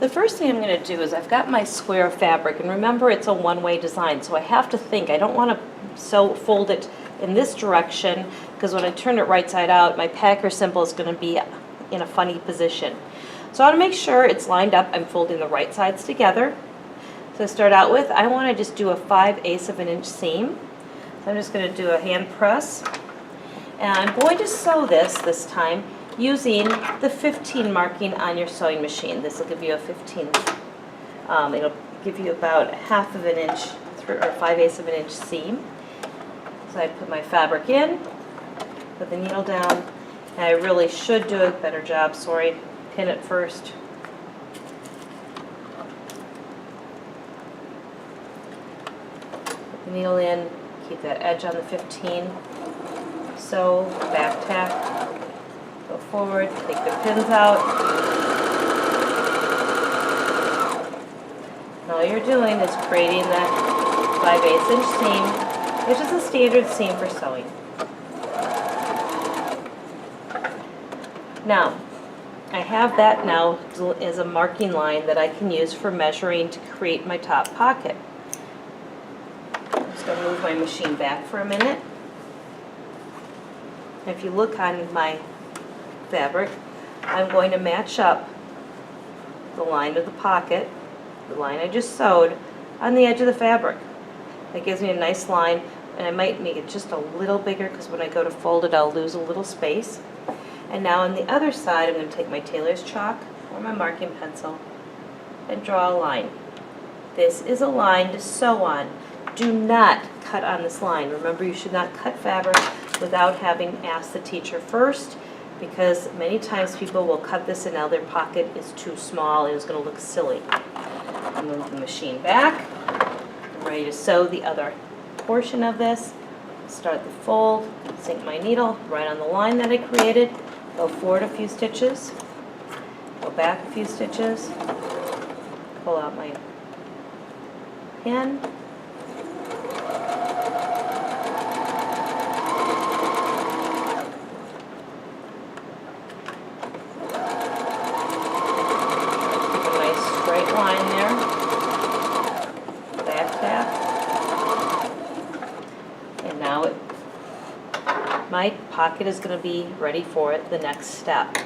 The first thing I'm going to do is I've got my square of fabric, and remember it's a one-way design, so I have to think. I don't want to fold it in this direction, because when I turn it right side out, my packer symbol is going to be in a funny position. So I want to make sure it's lined up. I'm folding the right sides together. So to start out with, I want to just do a 5/8 of an inch seam. So I'm just going to do a hand press, and I'm going to sew this time using the 15 marking on your sewing machine. This will give you a 15. It'll give you about 1/2 of an inch or 5/8 of an inch seam. So I put my fabric in, put the needle down, and I really should do a better job. Sorry, pin it first. Put the needle in, keep that edge on the 15. Sew, back tack. Go forward, take the pins out. And all you're doing is creating that 5/8 inch seam, which is a standard seam for sewing. Now, I have that now as a marking line that I can use for measuring to create my top pocket. I'm just going to move my machine back for a minute. If you look on my fabric, I'm going to match up the line of the pocket, the line I just sewed, on the edge of the fabric. That gives me a nice line, and I might make it just a little bigger because when I go to fold it, I'll lose a little space. And now on the other side, I'm going to take my tailor's chalk or my marking pencil and draw a line. This is a line to sew on. Do not cut on this line. Remember, you should not cut fabric without having asked the teacher first, because many times people will cut this and now their pocket is too small and it's going to look silly. I'll move the machine back. I'm ready to sew the other portion of this. Start the fold, sink my needle right on the line that I created, go forward a few stitches, go back a few stitches, pull out my pin, line there, back tap, and now my pocket is going to be ready for the next step.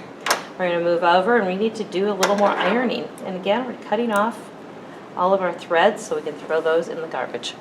We're going to move over, and we need to do a little more ironing. And again, we're cutting off all of our threads so we can throw those in the garbage.